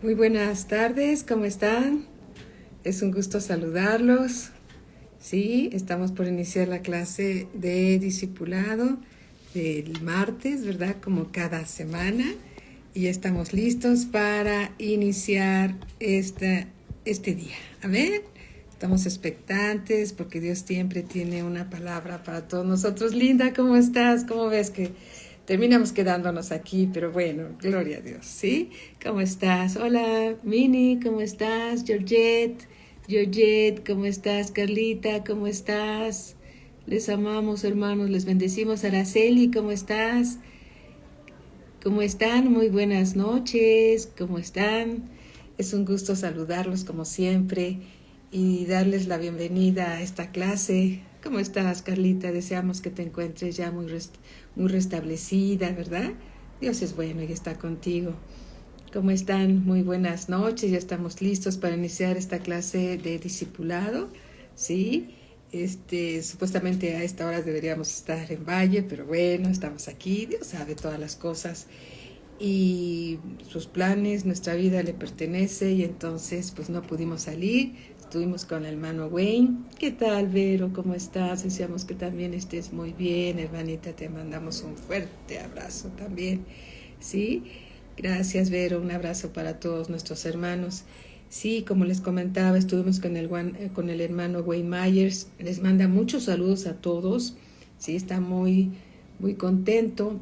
Muy buenas tardes, ¿cómo están? Es un gusto saludarlos. Sí, estamos por iniciar la clase de discipulado del martes, ¿verdad? Como cada semana. Y estamos listos para iniciar este día. Amén. Estamos expectantes porque Dios siempre tiene una palabra para todos nosotros. Linda, ¿cómo estás? ¿Cómo ves que terminamos quedándonos aquí? Pero bueno, gloria a Dios, ¿sí? ¿Cómo estás? Hola, Mini, ¿cómo estás? Georgette, ¿cómo estás? Carlita, ¿cómo estás? Les amamos, hermanos, les bendecimos. Araceli, ¿cómo estás? ¿Cómo están? Muy buenas noches. ¿Cómo están? Es un gusto saludarlos como siempre y darles la bienvenida a esta clase. ¿Cómo estás, Carlita? Deseamos que te encuentres ya muy restablecida, ¿verdad? Dios es bueno y está contigo. ¿Cómo están? Muy buenas noches. Ya estamos listos para iniciar esta clase de discipulado, ¿sí? Supuestamente a esta hora deberíamos estar en Valle, pero bueno, estamos aquí. Dios sabe todas las cosas y sus planes, nuestra vida le pertenece y entonces pues no pudimos salir. Estuvimos con el hermano Wayne. ¿Qué tal, Vero? ¿Cómo estás? Deseamos que también estés muy bien, hermanita. Te mandamos un fuerte abrazo también, ¿sí? Gracias, Vero. Un abrazo para todos nuestros hermanos. Sí, como les comentaba, estuvimos con el hermano Wayne Myers. Les manda muchos saludos a todos. Sí, está muy, muy contento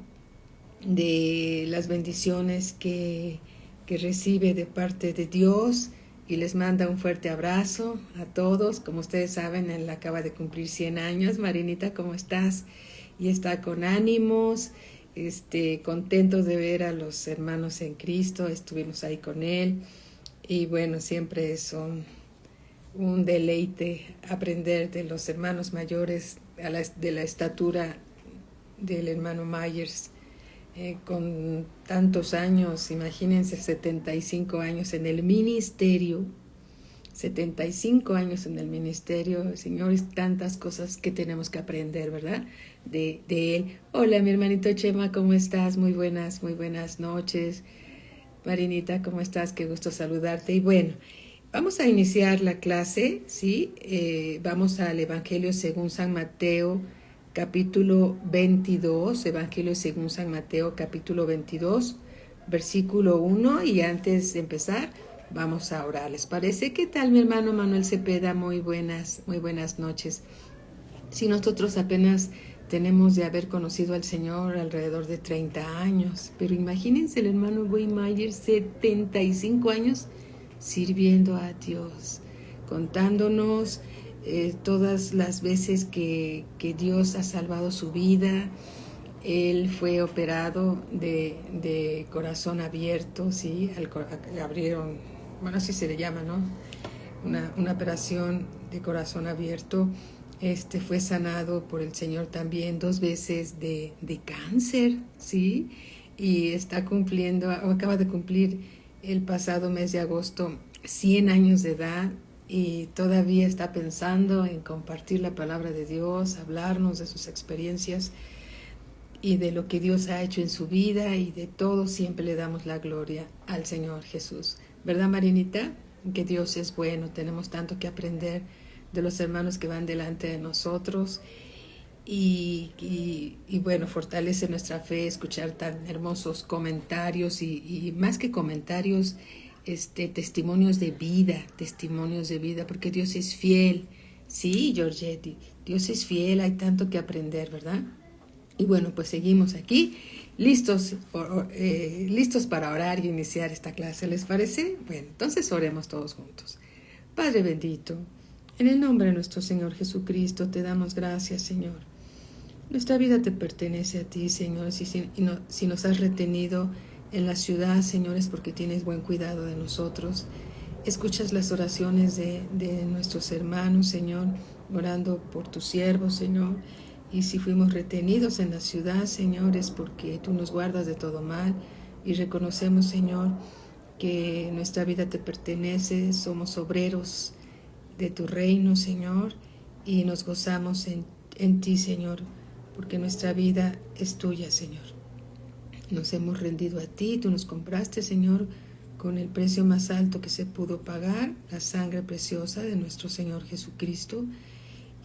de las bendiciones que recibe de parte de Dios y les manda un fuerte abrazo a todos. Como ustedes saben, él acaba de cumplir 100 años. Marinita, ¿cómo estás? Y está con ánimos, contentos de ver a los hermanos en Cristo. Estuvimos ahí con él y bueno, siempre es un deleite aprender de los hermanos mayores de la estatura del hermano Myers. Con tantos años, imagínense, 75 años en el ministerio, 75 años en el ministerio, señores, tantas cosas que tenemos que aprender, ¿verdad? De él. Hola, mi hermanito Chema, ¿cómo estás? Muy buenas noches. Marinita, ¿cómo estás? Qué gusto saludarte. Y bueno, vamos a iniciar la clase, ¿sí? Vamos al Evangelio según San Mateo, capítulo 22, Evangelio según San Mateo, capítulo 22, versículo 1, y antes de empezar, vamos a orar. ¿Les parece? ¿Qué tal, mi hermano Manuel Cepeda? Muy buenas noches. Si nosotros apenas tenemos de haber conocido al Señor alrededor de 30 años, pero imagínense el hermano Wayne Myers, 75 años sirviendo a Dios, contándonos todas las veces que Dios ha salvado su vida. Él fue operado de corazón abierto, ¿sí? Le abrieron, bueno, así se le llama, ¿no? Una operación de corazón abierto. Fue sanado por el Señor también 2 veces de cáncer, ¿sí? Y acaba de cumplir el pasado mes de agosto 100 años de edad y todavía está pensando en compartir la palabra de Dios, hablarnos de sus experiencias y de lo que Dios ha hecho en su vida, y de todo siempre le damos la gloria al Señor Jesús. ¿Verdad, Marinita? Que Dios es bueno, tenemos tanto que aprender de los hermanos que van delante de nosotros y bueno, fortalece nuestra fe escuchar tan hermosos comentarios y más que comentarios, testimonios de vida, porque Dios es fiel. Sí, Georgette, Dios es fiel, hay tanto que aprender, ¿verdad? Y bueno, pues seguimos aquí, listos para orar y iniciar esta clase, ¿les parece? Bueno, entonces oremos todos juntos. Padre bendito, en el nombre de nuestro Señor Jesucristo, te damos gracias, Señor. Nuestra vida te pertenece a ti, Señor. Si nos has retenido en la ciudad, Señor, es porque tienes buen cuidado de nosotros. Escuchas las oraciones de nuestros hermanos, Señor, orando por tus siervos, Señor. Y si fuimos retenidos en la ciudad, Señor, es porque tú nos guardas de todo mal. Y reconocemos, Señor, que nuestra vida te pertenece. Somos obreros de tu reino, Señor, y nos gozamos en ti, Señor, porque nuestra vida es tuya, Señor. Nos hemos rendido a ti, tú nos compraste, Señor, con el precio más alto que se pudo pagar, la sangre preciosa de nuestro Señor Jesucristo,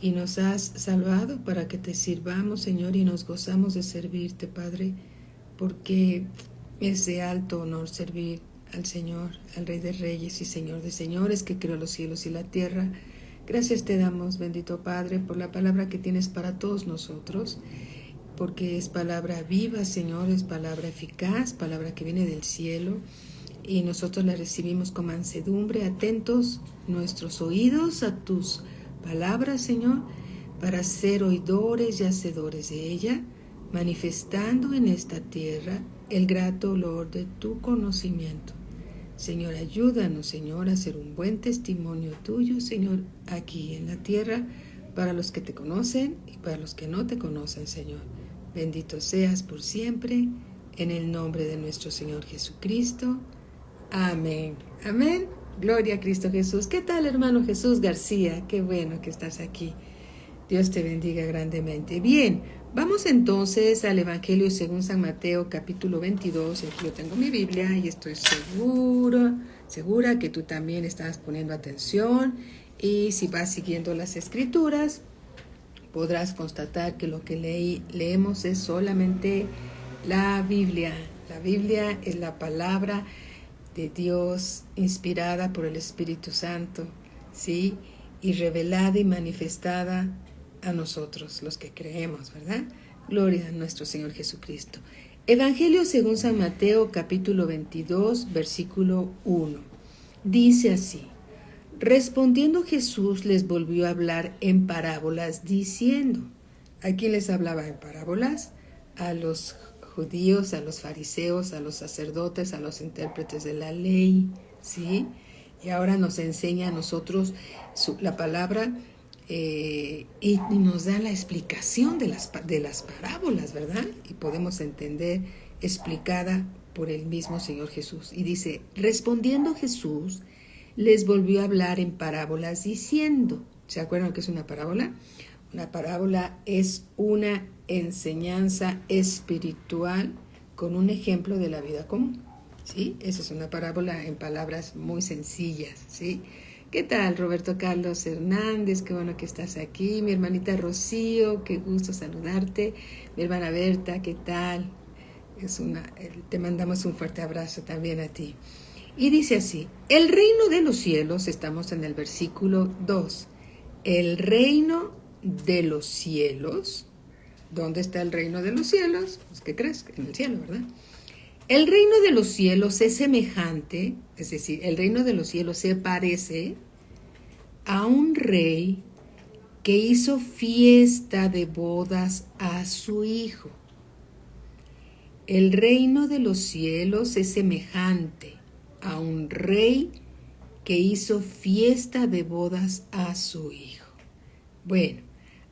y nos has salvado para que te sirvamos, Señor, y nos gozamos de servirte, Padre, porque es de alto honor servir al Señor, al Rey de Reyes y Señor de Señores, que creó los cielos y la tierra. Gracias te damos, bendito Padre, por la palabra que tienes para todos nosotros, porque es palabra viva, Señor, es palabra eficaz, palabra que viene del cielo, y nosotros la recibimos con mansedumbre, atentos nuestros oídos a tus palabras, Señor, para ser oidores y hacedores de ella, manifestando en esta tierra el grato olor de tu conocimiento. Señor, ayúdanos, Señor, a ser un buen testimonio tuyo, Señor, aquí en la tierra, para los que te conocen y para los que no te conocen, Señor. Bendito seas por siempre, en el nombre de nuestro Señor Jesucristo. Amén. Amén. Gloria a Cristo Jesús. ¿Qué tal, hermano Jesús García? Qué bueno que estás aquí. Dios te bendiga grandemente. Bien, vamos entonces al Evangelio según San Mateo, capítulo 22. Aquí yo tengo mi Biblia y estoy segura que tú también estás poniendo atención. Y si vas siguiendo las Escrituras, podrás constatar que lo que leemos es solamente la Biblia. La Biblia es la palabra de Dios, inspirada por el Espíritu Santo, ¿sí? Y revelada y manifestada a nosotros, los que creemos, ¿verdad? Gloria a nuestro Señor Jesucristo. Evangelio según San Mateo, capítulo 22, versículo 1. Dice así: respondiendo Jesús les volvió a hablar en parábolas diciendo. ¿A quién les hablaba en parábolas? A los judíos, a los fariseos, a los sacerdotes, a los intérpretes de la ley, ¿sí? Y ahora nos enseña a nosotros la palabra y nos da la explicación de las parábolas, ¿verdad? Y podemos entender explicada por el mismo Señor Jesús. Y dice, respondiendo Jesús, les volvió a hablar en parábolas diciendo. ¿Se acuerdan qué es una parábola? Una parábola es una enseñanza espiritual con un ejemplo de la vida común, ¿sí? Esa es una parábola en palabras muy sencillas, ¿sí? ¿Qué tal, Roberto Carlos Hernández? Qué bueno que estás aquí. Mi hermanita Rocío, qué gusto saludarte. Mi hermana Berta, ¿qué tal? Te mandamos un fuerte abrazo también a ti. Y dice así, el reino de los cielos, estamos en el versículo 2, el reino de los cielos. ¿Dónde está el reino de los cielos? Pues, ¿qué crees? En el cielo, ¿verdad? El reino de los cielos es semejante, es decir, el reino de los cielos se parece a un rey que hizo fiesta de bodas a su hijo. El reino de los cielos es semejante a un rey que hizo fiesta de bodas a su hijo. Bueno,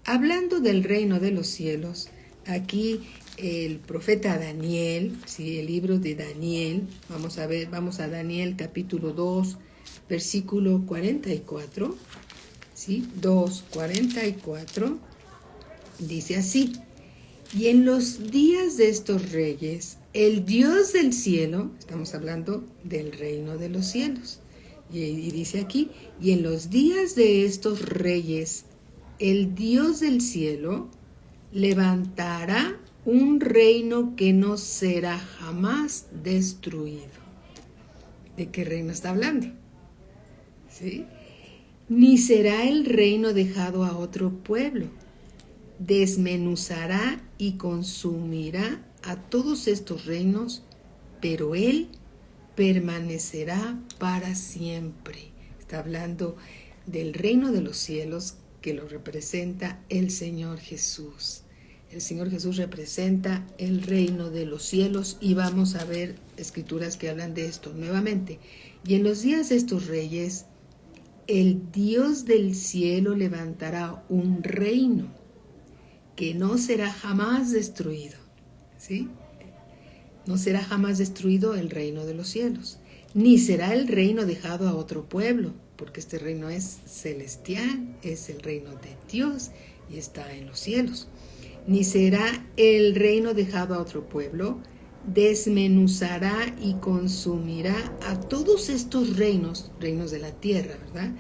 hablando del reino de los cielos, aquí el profeta Daniel, ¿sí? El libro de Daniel, vamos a Daniel capítulo 2, versículo 44, ¿sí? 2:44, dice así, y en los días de estos reyes, el Dios del cielo, estamos hablando del reino de los cielos, y dice aquí, y en los días de estos reyes, el Dios del cielo levantará un reino que no será jamás destruido. ¿De qué reino está hablando? ¿Sí? Ni será el reino dejado a otro pueblo. Desmenuzará y consumirá a todos estos reinos, pero él permanecerá para siempre. Está hablando del reino de los cielos, que lo representa el Señor Jesús. El Señor Jesús representa el reino de los cielos y vamos a ver escrituras que hablan de esto nuevamente. Y en los días de estos reyes, el Dios del cielo levantará un reino que no será jamás destruido, ¿sí? No será jamás destruido el reino de los cielos, ni será el reino dejado a otro pueblo, porque este reino es celestial, es el reino de Dios y está en los cielos. Ni será el reino dejado a otro pueblo, desmenuzará y consumirá a todos estos reinos de la tierra, ¿verdad?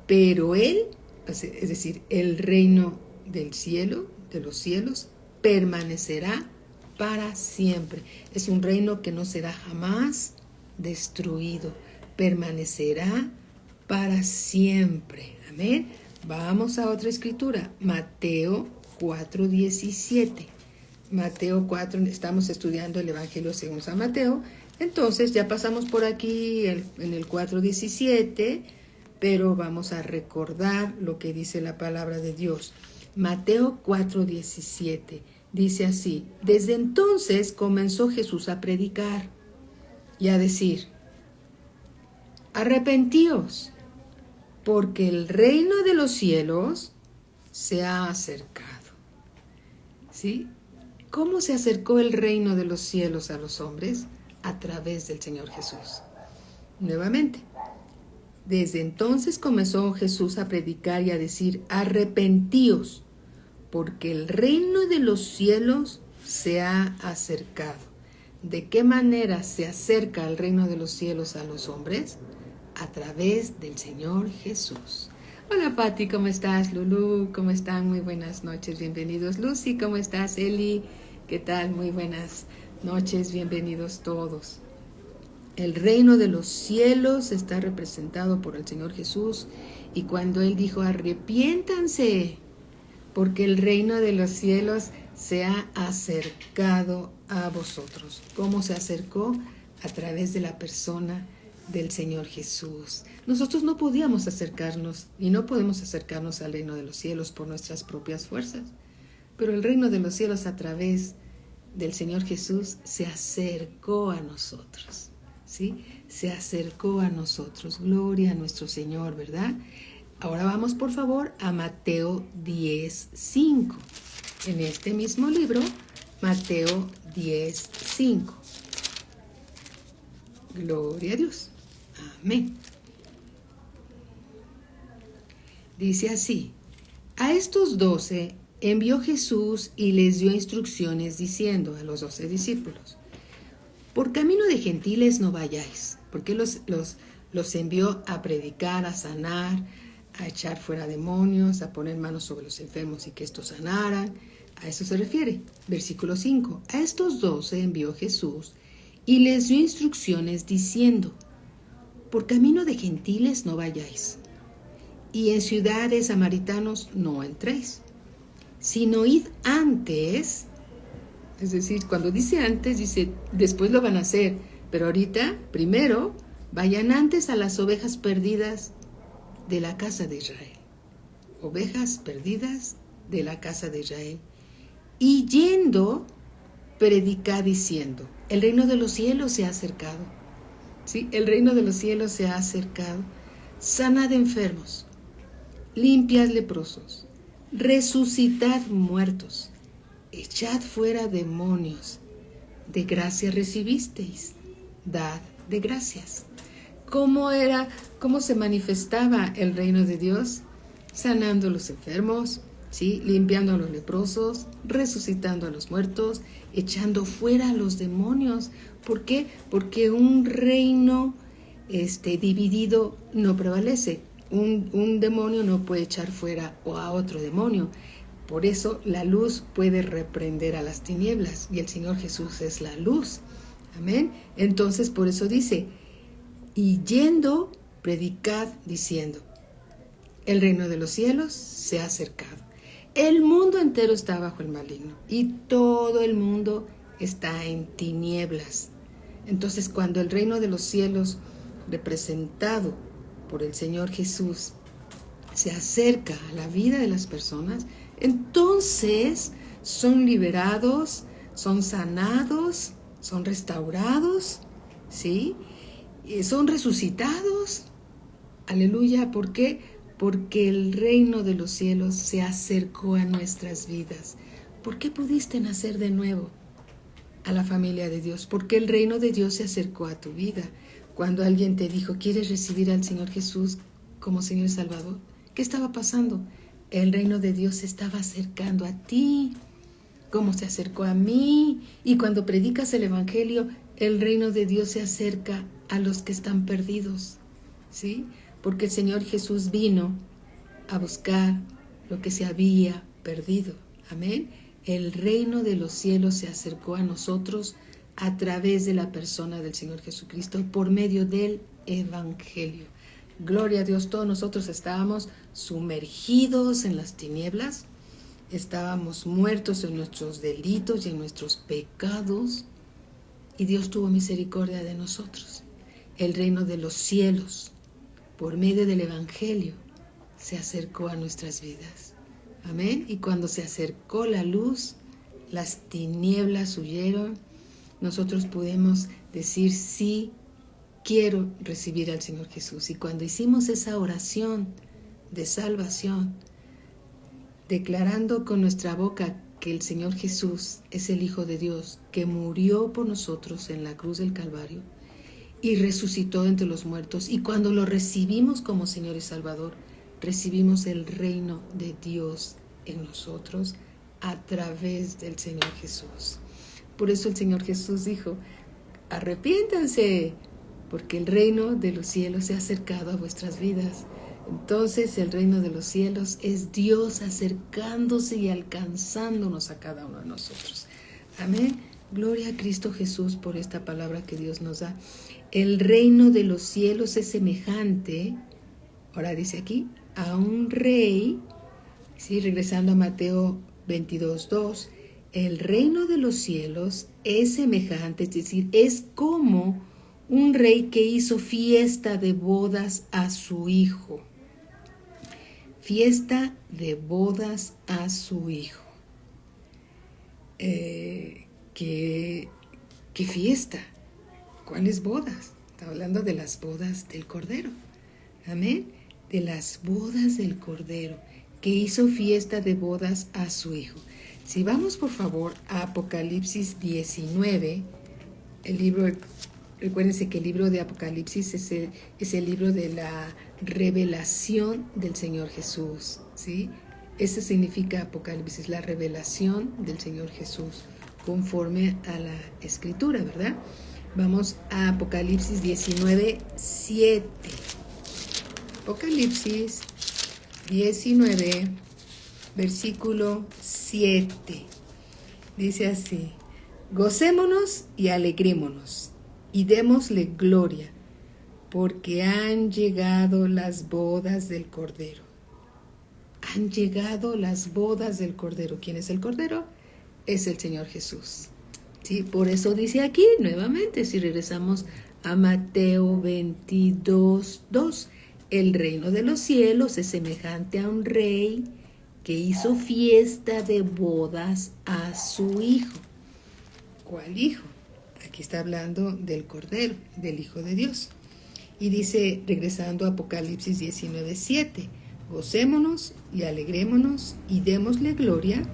Pero Él, es decir, el reino del cielo, de los cielos, permanecerá para siempre. Es un reino que no será jamás destruido, permanecerá para siempre. Amén. Vamos a otra escritura, Mateo 4:17. Mateo 4, estamos estudiando el Evangelio según San Mateo. Entonces ya pasamos por aquí en el 4:17, pero vamos a recordar lo que dice la palabra de Dios. Mateo 4:17 dice así: desde entonces comenzó Jesús a predicar y a decir: arrepentíos, porque el reino de los cielos se ha acercado. ¿Sí? ¿Cómo se acercó el reino de los cielos a los hombres? A través del Señor Jesús. Nuevamente, desde entonces comenzó Jesús a predicar y a decir: arrepentíos, porque el reino de los cielos se ha acercado. ¿De qué manera se acerca el reino de los cielos a los hombres? A través del Señor Jesús. Hola Pati, ¿cómo estás? Lulú, ¿cómo están? Muy buenas noches, bienvenidos. Lucy, ¿cómo estás? Eli, ¿qué tal? Muy buenas noches, bienvenidos todos. El reino de los cielos está representado por el Señor Jesús, y cuando Él dijo: arrepiéntanse, porque el reino de los cielos se ha acercado a vosotros. ¿Cómo se acercó? A través de la persona del Señor Jesús. Nosotros no podíamos acercarnos y no podemos acercarnos al reino de los cielos por nuestras propias fuerzas, pero el reino de los cielos a través del Señor Jesús se acercó a nosotros, ¿sí? Se acercó a nosotros. Gloria a nuestro Señor, ¿verdad? Ahora vamos por favor a Mateo 10:5. En este mismo libro, Mateo 10:5. Gloria a Dios. Amén. Dice así: a estos 12 envió Jesús y les dio instrucciones diciendo a los 12 discípulos: por camino de gentiles no vayáis, porque los envió a predicar, a sanar, a echar fuera demonios, a poner manos sobre los enfermos y que estos sanaran. A eso se refiere. Versículo 5. A estos 12 envió Jesús y les dio instrucciones diciendo: por camino de gentiles no vayáis, y en ciudades samaritanos no entréis, sino id antes. Es decir, cuando dice antes, dice después lo van a hacer, pero ahorita, primero, vayan antes a las ovejas perdidas de la casa de Israel. Ovejas perdidas de la casa de Israel. Y yendo, predicad diciendo: el reino de los cielos se ha acercado. ¿Sí? El reino de los cielos se ha acercado. Sanad enfermos, limpiad leprosos, resucitad muertos, echad fuera demonios. De gracia recibisteis, dad de gracias. ¿Cómo se manifestaba el reino de Dios? Sanando a los enfermos, ¿sí? Limpiando a los leprosos, resucitando a los muertos, echando fuera a los demonios. ¿Por qué? Porque un reino dividido no prevalece. Un demonio no puede echar fuera a otro demonio. Por eso la luz puede reprender a las tinieblas, y el Señor Jesús es la luz. Amén. Entonces por eso dice: y yendo, predicad diciendo: el reino de los cielos se ha acercado. El mundo entero está bajo el maligno y todo el mundo está en tinieblas. Entonces, cuando el reino de los cielos, representado por el Señor Jesús, se acerca a la vida de las personas, entonces son liberados, son sanados, son restaurados, ¿sí? Son resucitados. Aleluya. ¿Por qué? Porque el reino de los cielos se acercó a nuestras vidas. ¿Por qué pudiste nacer de nuevo a la familia de Dios? Porque el reino de Dios se acercó a tu vida. Cuando alguien te dijo: ¿quieres recibir al Señor Jesús como Señor y Salvador? ¿Qué estaba pasando? El reino de Dios se estaba acercando a ti. cómo se acercó a mí. Y cuando predicas el Evangelio, el reino de Dios se acerca a los que están perdidos, ¿sí? Porque el Señor Jesús vino a buscar lo que se había perdido. Amén. El reino de los cielos se acercó a nosotros a través de la persona del Señor Jesucristo por medio del Evangelio. Gloria a Dios, todos nosotros estábamos sumergidos en las tinieblas, estábamos muertos en nuestros delitos y en nuestros pecados, y Dios tuvo misericordia de nosotros. El reino de los cielos, por medio del Evangelio, se acercó a nuestras vidas. Amén. Y cuando se acercó la luz, las tinieblas huyeron. Nosotros pudimos decir, sí, quiero recibir al Señor Jesús. Y cuando hicimos esa oración de salvación, declarando con nuestra boca que el Señor Jesús es el Hijo de Dios, que murió por nosotros en la cruz del Calvario y resucitó entre los muertos, y cuando lo recibimos como Señor y Salvador, recibimos el reino de Dios en nosotros a través del Señor Jesús. Por eso el Señor Jesús dijo, arrepiéntanse, porque el reino de los cielos se ha acercado a vuestras vidas. Entonces el reino de los cielos es Dios acercándose y alcanzándonos a cada uno de nosotros. Amén. Gloria a Cristo Jesús por esta palabra que Dios nos da. El reino de los cielos es semejante, ahora dice aquí, a un rey, ¿sí? Regresando a Mateo 22:2, el reino de los cielos es semejante, es decir, es como un rey que hizo fiesta de bodas a su hijo. Fiesta de bodas a su hijo. ¿Qué fiesta? ¿Cuáles bodas? Está hablando de las bodas del Cordero. Amén. De las bodas del Cordero, que hizo fiesta de bodas a su hijo. Si vamos por favor a Apocalipsis 19, el libro, recuérdense que el libro de Apocalipsis es el libro de la revelación del Señor Jesús, ¿sí? Eso significa Apocalipsis, la revelación del Señor Jesús, conforme a la Escritura, ¿verdad? Vamos a Apocalipsis 19:7. Apocalipsis 19, versículo 7. Dice así: gocémonos y alegrémonos y démosle gloria, porque han llegado las bodas del Cordero. Han llegado las bodas del Cordero. ¿Quién es el Cordero? Es el Señor Jesús. ¿Sí? Por eso dice aquí nuevamente, si regresamos a Mateo 22:2, el reino de los cielos es semejante a un rey que hizo fiesta de bodas a su hijo. ¿Cuál hijo? Aquí está hablando del Cordero, del Hijo de Dios. Y dice, regresando a Apocalipsis 19:7, gocémonos y alegrémonos y démosle gloria,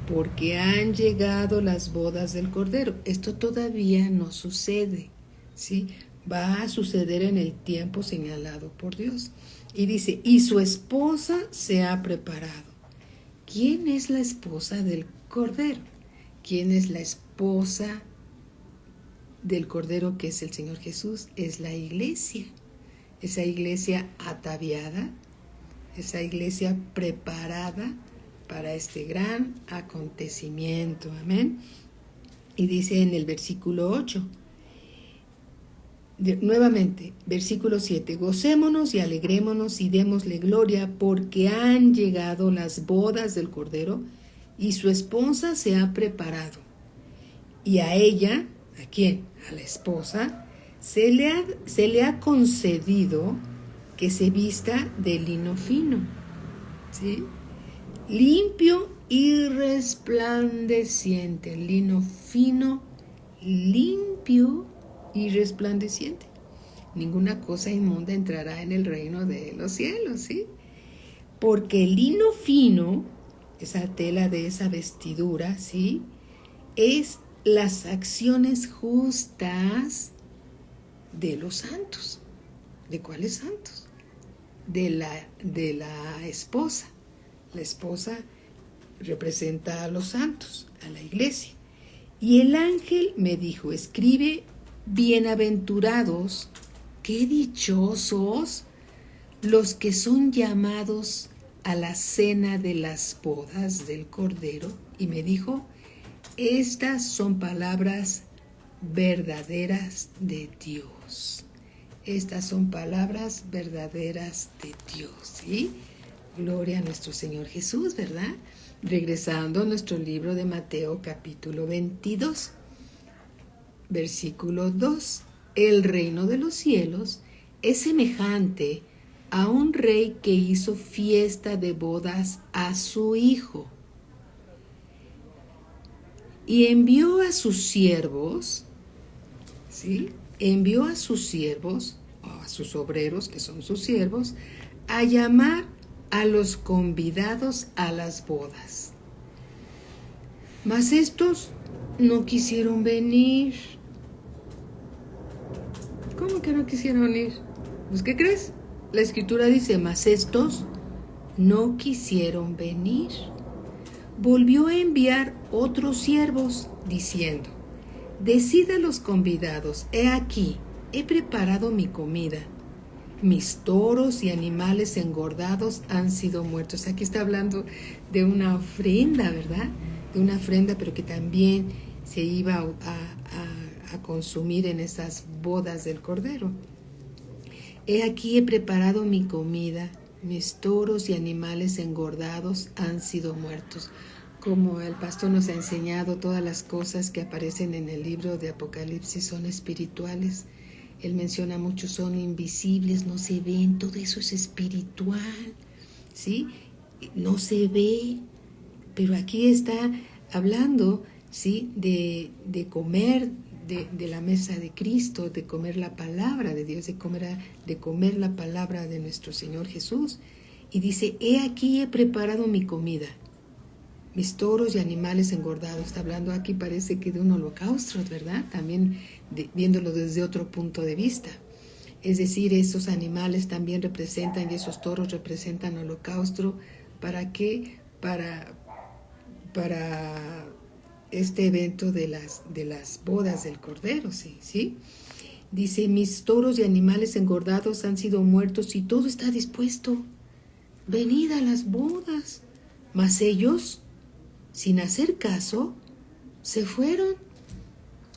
porque han llegado las bodas del Cordero. Esto todavía no sucede, ¿sí? Va a suceder en el tiempo señalado por Dios. Y dice, y su esposa se ha preparado. ¿Quién es la esposa del Cordero? ¿Quién es la esposa del Cordero, que es el Señor Jesús? Es la iglesia. Esa iglesia ataviada, esa iglesia preparada para este gran acontecimiento. Amén. Y dice en el versículo 8, nuevamente, versículo 7, gocémonos y alegrémonos y démosle gloria, porque han llegado las bodas del Cordero y su esposa se ha preparado. Y a ella, ¿a quién? A la esposa, se le ha concedido que se vista de lino fino, ¿sí? Limpio y resplandeciente. Lino fino, limpio y resplandeciente. Ninguna cosa inmunda entrará en el reino de los cielos, ¿sí? Porque el lino fino, esa tela de esa vestidura, ¿sí? Es las acciones justas de los santos. ¿De cuáles santos? De la esposa. La esposa representa a los santos, a la iglesia. Y el ángel me dijo, escribe, bienaventurados, qué dichosos los que son llamados a la cena de las bodas del Cordero. Y me dijo, estas son palabras verdaderas de Dios. Estas son palabras verdaderas de Dios, ¿sí? Gloria a nuestro Señor Jesús, ¿verdad? Regresando a nuestro libro de Mateo capítulo 22, versículo 2. El reino de los cielos es semejante a un rey que hizo fiesta de bodas a su hijo y envió a sus siervos, ¿sí? Envió a sus siervos, o a sus obreros, que son sus siervos, a llamar a los convidados a las bodas. Mas estos no quisieron venir. ¿Cómo que no quisieron venir? Pues, ¿qué crees? La escritura dice, mas estos no quisieron venir. Volvió a enviar otros siervos, diciendo, decid a los convidados, he aquí, he preparado mi comida. Mis toros y animales engordados han sido muertos. Aquí está hablando de una ofrenda, ¿verdad? De una ofrenda, pero que también se iba a consumir en esas bodas del Cordero. He aquí he preparado mi comida. Mis toros y animales engordados han sido muertos. Como el pastor nos ha enseñado, todas las cosas que aparecen en el libro de Apocalipsis son espirituales. Él menciona mucho, son invisibles, no se ven, todo eso es espiritual, ¿sí? No se ve, pero aquí está hablando, ¿sí? De comer de la mesa de Cristo, de comer la palabra de Dios, de comer la palabra de nuestro Señor Jesús. Y dice, he aquí he preparado mi comida, mis toros y animales engordados. Está hablando aquí, parece que de un holocausto, ¿verdad? También viéndolo desde otro punto de vista. Es decir, esos animales también representan, y esos toros representan holocausto. ¿Para qué? Para este evento de las bodas del Cordero, ¿sí? Dice, mis toros y animales engordados han sido muertos y todo está dispuesto. Venid a las bodas. Mas ellos, sin hacer caso, se fueron.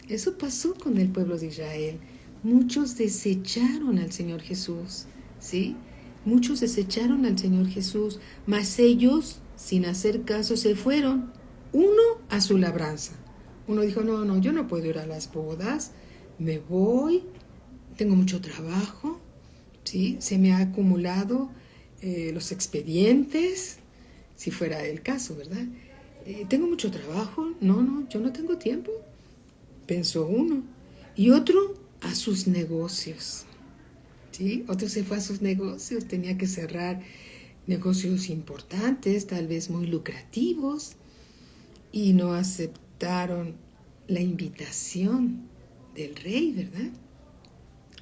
Eso pasó con el pueblo de Israel. Muchos desecharon al Señor Jesús, ¿sí? Muchos desecharon al Señor Jesús, mas ellos, sin hacer caso, se fueron. Uno a su labranza. Uno dijo, no, yo no puedo ir a las bodas, me voy, tengo mucho trabajo, ¿sí? Se me ha acumulado los expedientes, si fuera el caso, ¿verdad? Tengo mucho trabajo, no, yo no tengo tiempo, pensó uno. Y otro a sus negocios, ¿sí? Otro se fue a sus negocios, tenía que cerrar negocios importantes, tal vez muy lucrativos, y no aceptaron la invitación del rey, ¿verdad?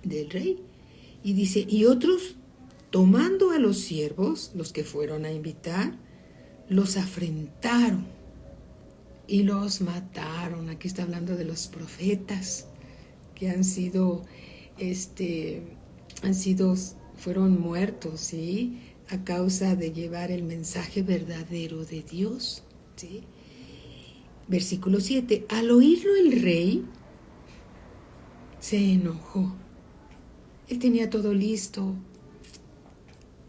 Del rey. Y dice, y otros, tomando a los siervos, los que fueron a invitar, los afrentaron y los mataron. Aquí está hablando de los profetas que fueron muertos, ¿sí? A causa de llevar el mensaje verdadero de Dios, ¿sí? Versículo 7. Al oírlo el rey se enojó. Él tenía todo listo.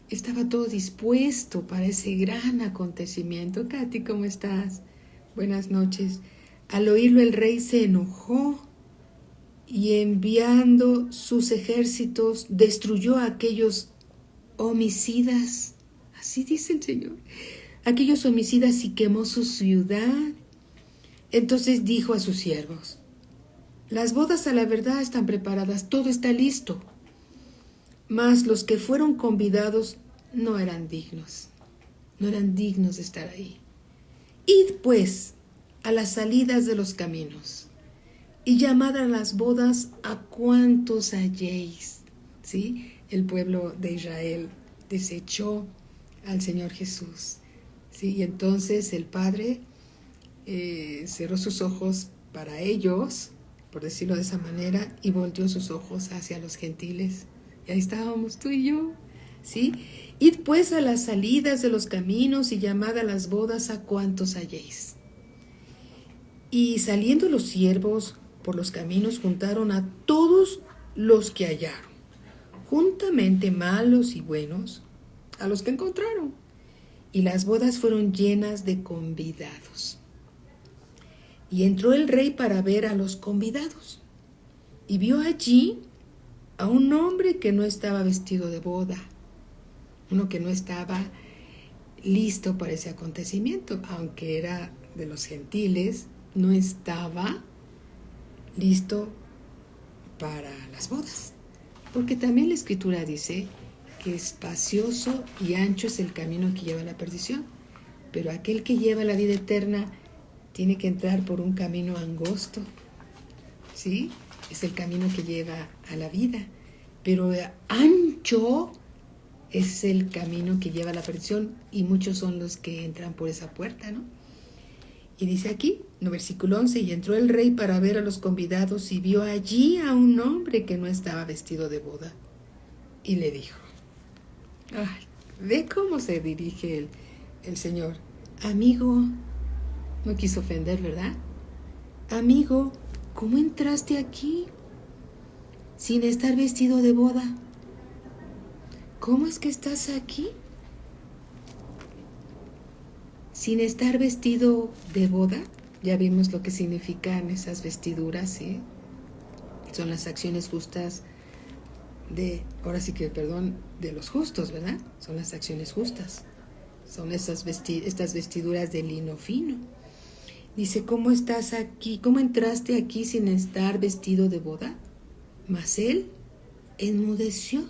Estaba todo dispuesto para ese gran acontecimiento. Katy, ¿cómo estás? Buenas noches. Al oírlo el rey se enojó y enviando sus ejércitos destruyó a aquellos homicidas. Así dice el Señor. Aquellos homicidas y quemó su ciudad. Entonces dijo a sus siervos, las bodas a la verdad están preparadas, todo está listo. Mas los que fueron convidados no eran dignos de estar ahí. Id pues a las salidas de los caminos y llamad a las bodas a cuantos halléis. ¿Sí? El pueblo de Israel desechó al Señor Jesús. Sí, y entonces el padre cerró sus ojos para ellos, por decirlo de esa manera, y volteó sus ojos hacia los gentiles. Y ahí estábamos tú y yo, ¿sí? Id pues a las salidas de los caminos y llamad a las bodas a cuantos halléis. Y saliendo los siervos por los caminos juntaron a todos los que hallaron, juntamente malos y buenos, a los que encontraron. Y las bodas fueron llenas de convidados. Y entró el rey para ver a los convidados. Y vio allí a un hombre que no estaba vestido de boda, uno que no estaba listo para ese acontecimiento, aunque era de los gentiles, no estaba listo para las bodas. Porque también la Escritura dice que espacioso y ancho es el camino que lleva a la perdición, pero aquel que lleva la vida eterna tiene que entrar por un camino angosto, ¿sí? Es el camino que lleva a la vida, pero ancho es el camino que lleva a la perdición y muchos son los que entran por esa puerta, ¿no? Y dice aquí, en el versículo 11, y entró el rey para ver a los convidados y vio allí a un hombre que no estaba vestido de boda. Y le dijo, ay, ve cómo se dirige el Señor. Amigo, no quiso ofender, ¿verdad? Amigo, ¿cómo entraste aquí sin estar vestido de boda? ¿Cómo es que estás aquí sin estar vestido de boda? Ya vimos lo que significan esas vestiduras, ¿sí? Son las acciones justas de los justos, ¿verdad? Son las acciones justas. Son estas vestiduras de lino fino. Dice, ¿cómo estás aquí? ¿Cómo entraste aquí sin estar vestido de boda? Mas él enmudeció.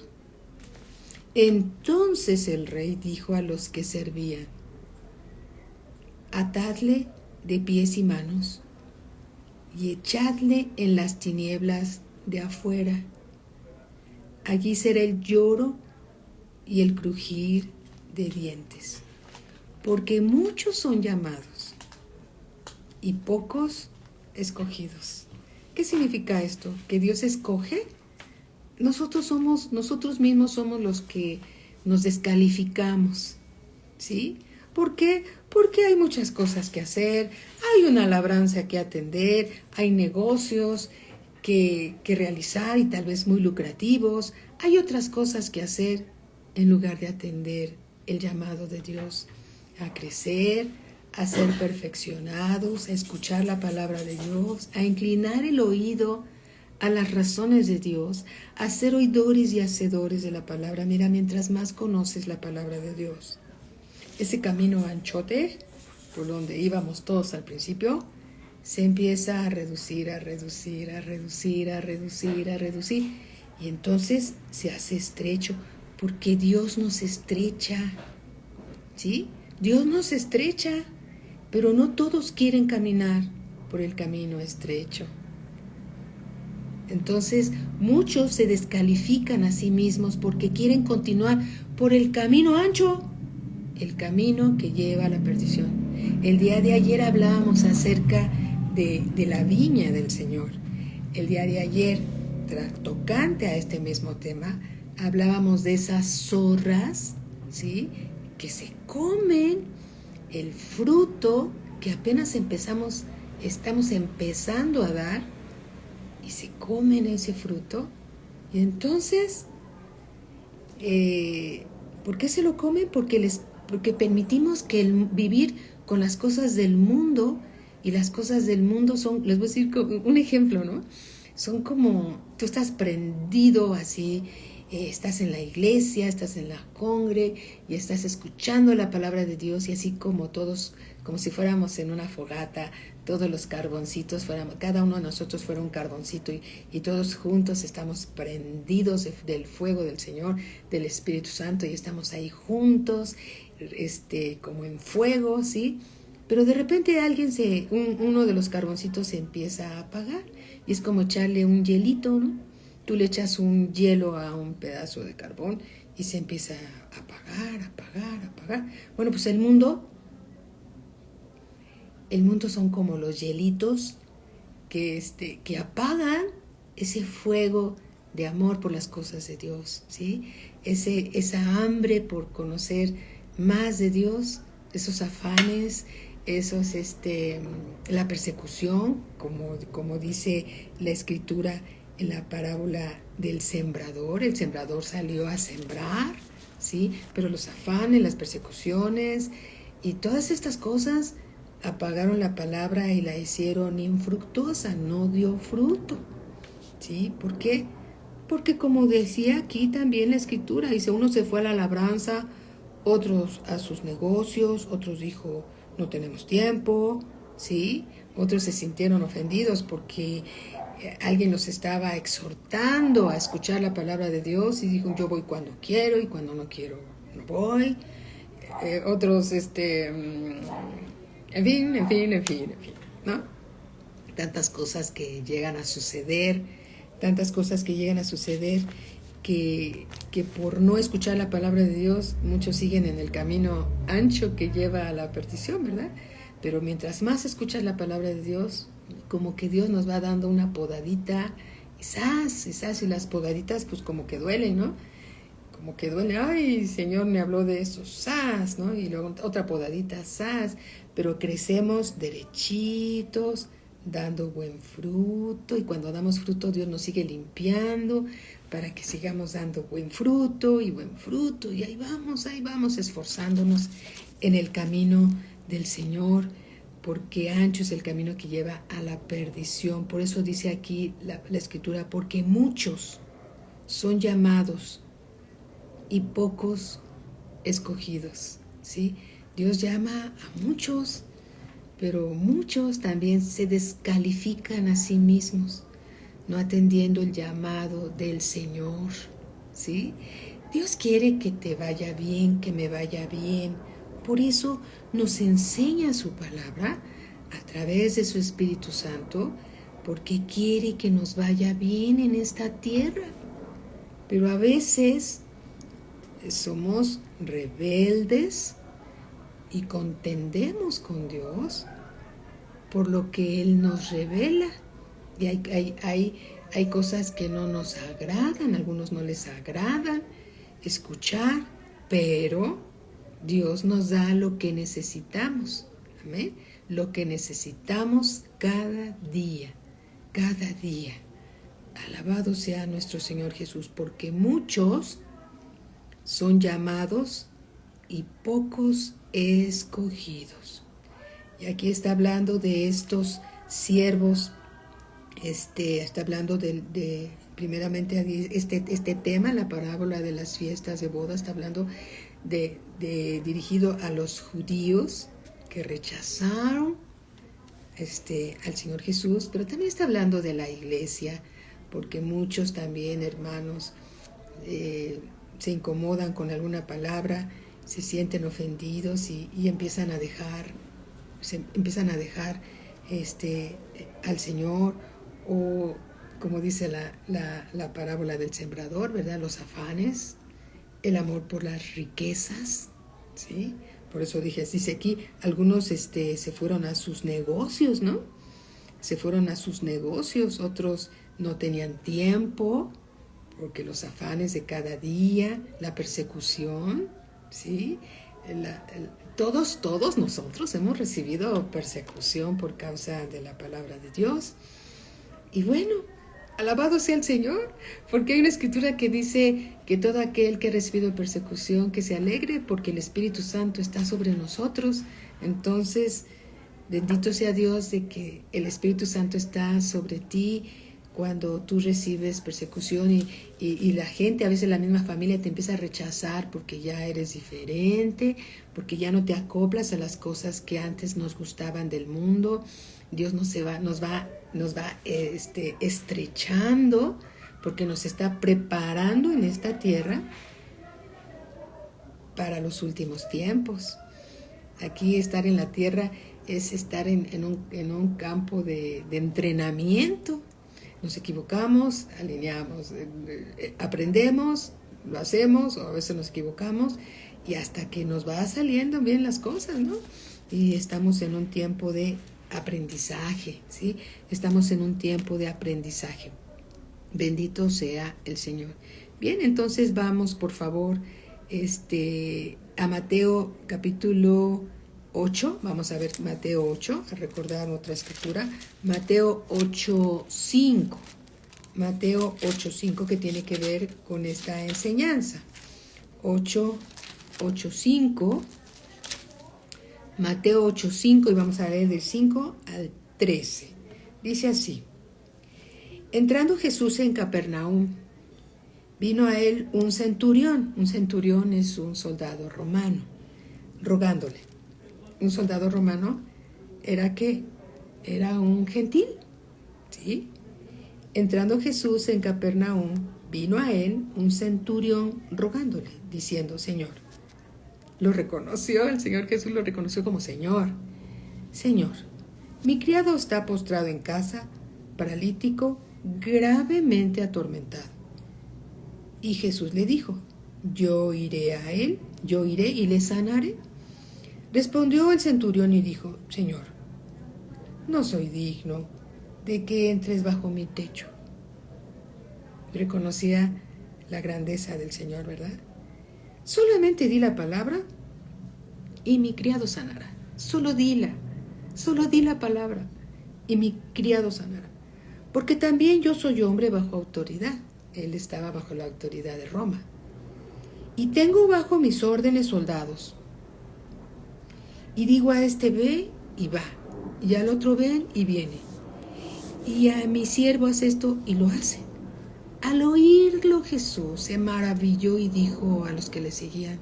Entonces el rey dijo a los que servían, atadle de pies y manos y echadle en las tinieblas de afuera. Allí será el lloro y el crujir de dientes, porque muchos son llamados y pocos escogidos. ¿Qué significa esto? ¿Que Dios escoge? Nosotros mismos somos los que nos descalificamos, ¿sí? ¿Por qué? Porque hay muchas cosas que hacer, hay una labranza que atender, hay negocios que realizar y tal vez muy lucrativos, hay otras cosas que hacer en lugar de atender el llamado de Dios a crecer, a ser perfeccionados, a escuchar la palabra de Dios, a inclinar el oído a las razones de Dios, a ser oidores y hacedores de la palabra. Mira, mientras más conoces la palabra de Dios, ese camino anchote por donde íbamos todos al principio, se empieza a reducir, a reducir, a reducir, a reducir, a reducir, y entonces se hace estrecho, porque Dios nos estrecha, ¿sí? Dios nos estrecha, pero no todos quieren caminar por el camino estrecho. Entonces, muchos se descalifican a sí mismos porque quieren continuar por el camino ancho, el camino que lleva a la perdición. El día de ayer hablábamos acerca de la viña del Señor. El día de ayer, tocante a este mismo tema, hablábamos de esas zorras, ¿sí?, que se comen el fruto que apenas estamos empezando a dar, y se comen ese fruto. Y entonces, ¿por qué se lo comen? Porque permitimos que vivir con las cosas del mundo, y las cosas del mundo son, les voy a decir un ejemplo, ¿no? Son como, tú estás prendido así, estás en la iglesia, estás en la congre y estás escuchando la palabra de Dios, y así como todos, como si fuéramos en una fogata, todos los carboncitos cada uno de nosotros fuera un carboncito, y todos juntos estamos prendidos del fuego del Señor, del Espíritu Santo, y estamos ahí juntos, como en fuego, ¿sí? Pero de repente uno de los carboncitos se empieza a apagar, y es como echarle un hielito, ¿no? Tú le echas un hielo a un pedazo de carbón y se empieza a apagar, apagar, apagar. Bueno, pues el mundo el mundo son como los hielitos que apagan ese fuego de amor por las cosas de Dios, ¿sí? Esa hambre por conocer más de Dios, esos afanes, la persecución, como dice la Escritura en la parábola del sembrador. El sembrador salió a sembrar, ¿sí? Pero los afanes, las persecuciones y todas estas cosas apagaron la palabra y la hicieron infructuosa, no dio fruto, ¿sí? ¿Por qué? Porque como decía aquí también la Escritura, dice, uno se fue a la labranza, otros a sus negocios, otros dijo, no tenemos tiempo, ¿sí? Otros se sintieron ofendidos porque alguien los estaba exhortando a escuchar la palabra de Dios y dijo, yo voy cuando quiero y cuando no quiero no voy. Otros, en fin, ¿no? Tantas cosas que llegan a suceder, que por no escuchar la palabra de Dios, muchos siguen en el camino ancho que lleva a la perdición, ¿verdad? Pero mientras más escuchas la palabra de Dios, como que Dios nos va dando una podadita, y las podaditas pues como que duelen, ¿no? Como que duele, ay, Señor me habló de eso, ¡zas!, ¿no? Y luego otra podadita, ¡zas! Pero crecemos derechitos, dando buen fruto, y cuando damos fruto Dios nos sigue limpiando para que sigamos dando buen fruto, y ahí vamos esforzándonos en el camino del Señor, porque ancho es el camino que lleva a la perdición. Por eso dice aquí la Escritura, porque muchos son llamados y pocos escogidos, ¿sí? Dios llama a muchos, pero muchos también se descalifican a sí mismos, no atendiendo el llamado del Señor, ¿sí? Dios quiere que te vaya bien, que me vaya bien. Por eso nos enseña su palabra a través de su Espíritu Santo, porque quiere que nos vaya bien en esta tierra. Pero a veces somos rebeldes y contendemos con Dios por lo que Él nos revela. Y hay cosas que no nos agradan, a algunos no les agradan escuchar, pero Dios nos da lo que necesitamos. Amén. Lo que necesitamos cada día, cada día. Alabado sea nuestro Señor Jesús, porque muchos son llamados y pocos escogidos. Y aquí está hablando de estos siervos, está hablando primeramente este tema, la parábola de las fiestas de boda, está hablando dirigido a los judíos que rechazaron al Señor Jesús, pero también está hablando de la iglesia, porque muchos también, hermanos, se incomodan con alguna palabra, se sienten ofendidos y empiezan a dejar al Señor, o como dice la parábola del sembrador, ¿verdad? Los afanes, el amor por las riquezas, ¿sí? Por eso dice aquí, algunos se fueron a sus negocios, ¿no? Se fueron a sus negocios, otros no tenían tiempo, porque los afanes de cada día, la persecución, ¿sí? Todos nosotros hemos recibido persecución por causa de la palabra de Dios. Y bueno, alabado sea el Señor, porque hay una escritura que dice que todo aquel que ha recibido persecución, que se alegre, porque el Espíritu Santo está sobre nosotros. Entonces, bendito sea Dios de que el Espíritu Santo está sobre ti cuando tú recibes persecución y la gente, a veces la misma familia te empieza a rechazar porque ya eres diferente, porque ya no te acoplas a las cosas que antes nos gustaban del mundo. Dios nos va estrechando, porque nos está preparando en esta tierra para los últimos tiempos. Aquí estar en la tierra es estar en un campo de entrenamiento. Nos equivocamos, alineamos, aprendemos, lo hacemos, o a veces nos equivocamos, y hasta que nos va saliendo bien las cosas, ¿no? y estamos en un tiempo de aprendizaje, ¿sí? Estamos en un tiempo de aprendizaje. Bendito sea el Señor. Bien, entonces vamos, por favor, a Mateo capítulo 8. Vamos a ver Mateo 8, a recordar otra escritura. Mateo 8:5. Mateo 8:5, que tiene que ver con esta enseñanza. 8:5. Mateo 8:5, y vamos a leer del 5 al 13. Dice así: entrando Jesús en Capernaum, vino a él un centurión. Un centurión es un soldado romano, rogándole. Un soldado romano era ¿qué? Era un gentil, ¿sí? Entrando Jesús en Capernaum, vino a él un centurión rogándole, diciendo: Señor. Lo reconoció, el Señor Jesús lo reconoció como Señor. Señor, mi criado está postrado en casa, paralítico, gravemente atormentado. Y Jesús le dijo: yo iré a él, yo iré y le sanaré. Respondió el centurión y dijo: Señor, no soy digno de que entres bajo mi techo. Reconocía la grandeza del Señor, ¿verdad? Solamente di la palabra y mi criado sanará. Solo di la palabra y mi criado sanará. Porque también yo soy hombre bajo autoridad. Él estaba bajo la autoridad de Roma. Y tengo bajo mis órdenes soldados. Y digo a este: ve, y va. Y al otro: ven, y viene. Y a mi siervo: haz esto, y lo hace. Al oírlo Jesús se maravilló y dijo a los que le seguían: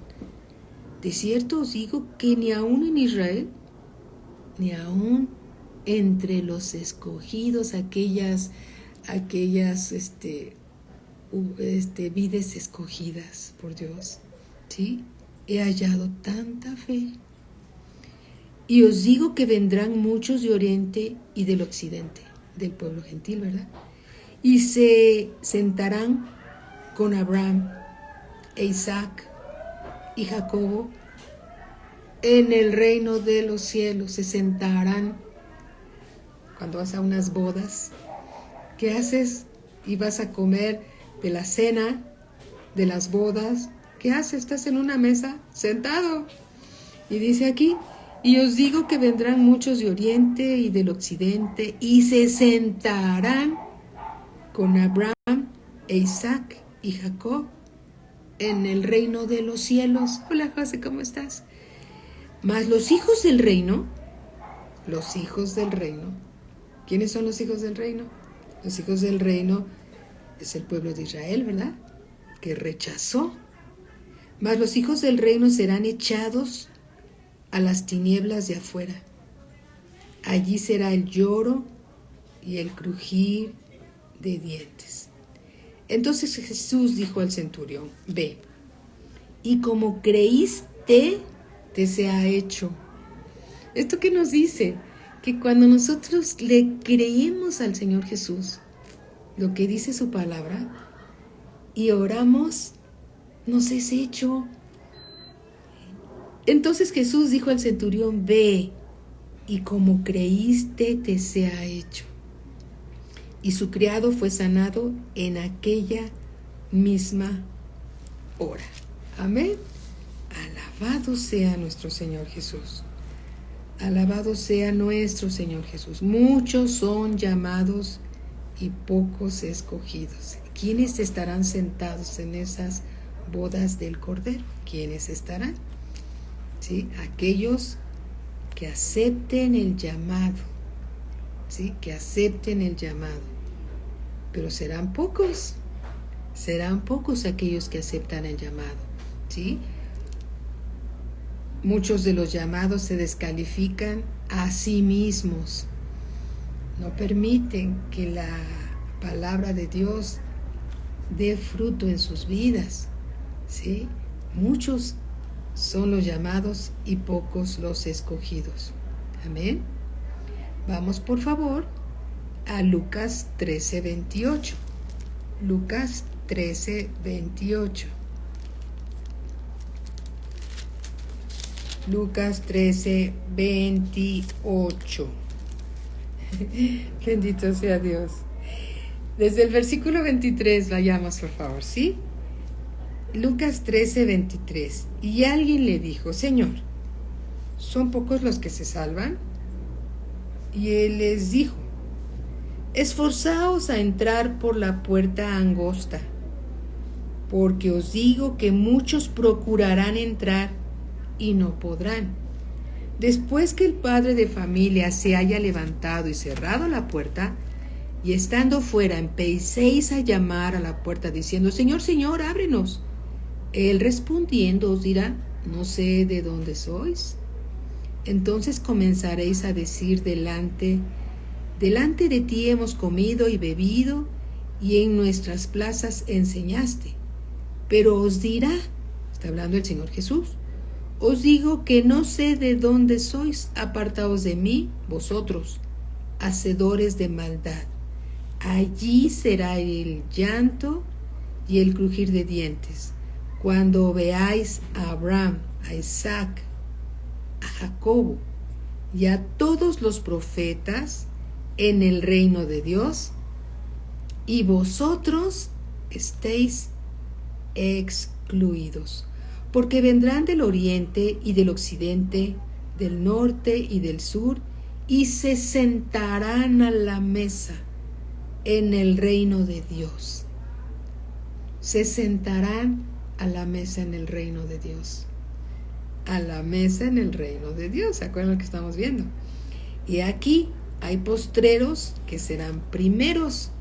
de cierto os digo que ni aun en Israel, ni aun entre los escogidos, aquellas vides escogidas por Dios, ¿sí? He hallado tanta fe. Y os digo que vendrán muchos de Oriente y del Occidente, del pueblo gentil, ¿verdad? Y se sentarán con Abraham e Isaac y Jacobo en el reino de los cielos. Se sentarán. Cuando vas a unas bodas, ¿qué haces? Y vas a comer de la cena de las bodas. ¿Qué haces? Estás en una mesa sentado. Y dice aquí: y os digo que vendrán muchos de Oriente y del Occidente y se sentarán con Abraham e Isaac y Jacob en el reino de los cielos. Hola José, ¿cómo estás? Mas los hijos del reino, ¿quiénes son los hijos del reino? Los hijos del reino es el pueblo de Israel, ¿verdad? Que rechazó. Mas los hijos del reino serán echados a las tinieblas de afuera. Allí será el lloro y el crujir de dientes. Entonces Jesús dijo al centurión: ve, y como creíste, te sea hecho. ¿Esto qué nos dice? Que cuando nosotros le creemos al Señor Jesús, lo que dice su palabra, y oramos, nos es hecho. Entonces Jesús dijo al centurión: ve, y como creíste, te sea hecho. Y su criado fue sanado en aquella misma hora. Amén. Alabado sea nuestro Señor Jesús. Alabado sea nuestro Señor Jesús. Muchos son llamados y pocos escogidos. ¿Quiénes estarán sentados en esas bodas del Cordero? ¿Quiénes estarán? ¿Sí? Aquellos que acepten el llamado. ¿Sí? Que acepten el llamado. Pero serán pocos aquellos que aceptan el llamado. ¿Sí? Muchos de los llamados se descalifican a sí mismos. No permiten que la palabra de Dios dé fruto en sus vidas. ¿Sí? Muchos son los llamados y pocos los escogidos. Amén. Vamos por favor a Lucas 13:28. Lucas 13:28. Lucas 13, 28. Bendito sea Dios. Desde el versículo 23 vayamos, por favor, ¿sí? Lucas 13, 23. Y alguien le dijo: Señor, ¿son pocos los que se salvan? Y él les dijo: esforzaos a entrar por la puerta angosta, porque os digo que muchos procurarán entrar y no podrán. Después que el padre de familia se haya levantado y cerrado la puerta, y estando fuera empecéis a llamar a la puerta diciendo: Señor, Señor, ábrenos. Él respondiendo os dirá: no sé de dónde sois. Entonces comenzaréis a decir: delante de ti hemos comido y bebido, y en nuestras plazas enseñaste. Pero os dirá, está hablando el Señor Jesús: os digo que no sé de dónde sois, apartaos de mí, vosotros, hacedores de maldad. Allí será el llanto y el crujir de dientes, cuando veáis a Abraham, a Isaac, a Jacobo y a todos los profetas en el reino de Dios, y vosotros estéis excluidos, porque vendrán del oriente y del occidente, del norte y del sur, y se sentarán a la mesa en el reino de Dios. Se sentarán a la mesa en el reino de Dios. A la mesa en el reino de Dios. ¿Se acuerdan lo que estamos viendo? Y aquí hay postreros que serán primeros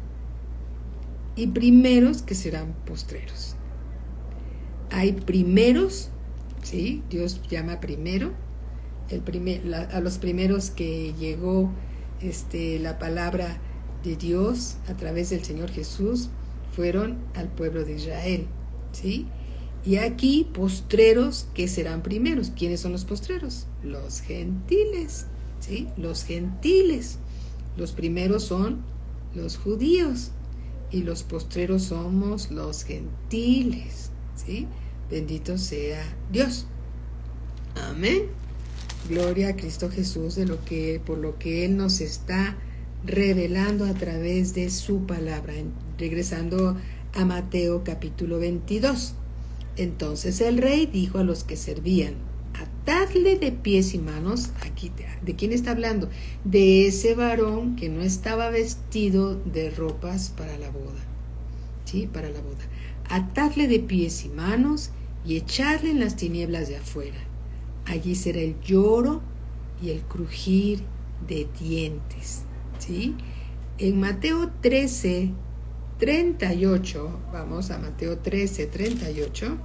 y primeros que serán postreros. Hay primeros, ¿sí? Dios llama primero, a los primeros que llegó la palabra de Dios a través del Señor Jesús fueron al pueblo de Israel, ¿sí? Y aquí postreros que serán primeros. ¿Quiénes son los postreros? Los gentiles, ¿sí? Los gentiles. Los primeros son los judíos y los postreros somos los gentiles, ¿sí? Bendito sea Dios. Amén. Gloria a Cristo Jesús por lo que Él nos está revelando a través de su palabra. Regresando a Mateo capítulo 22. Entonces el rey dijo a los que servían: atadle de pies y manos. Aquí, ¿de quién está hablando? De ese varón que no estaba vestido de ropas para la boda. ¿Sí? Para la boda. Atadle de pies y manos y echadle en las tinieblas de afuera. Allí será el lloro y el crujir de dientes. ¿Sí? En Mateo 13, 38, vamos a Mateo 13, 38.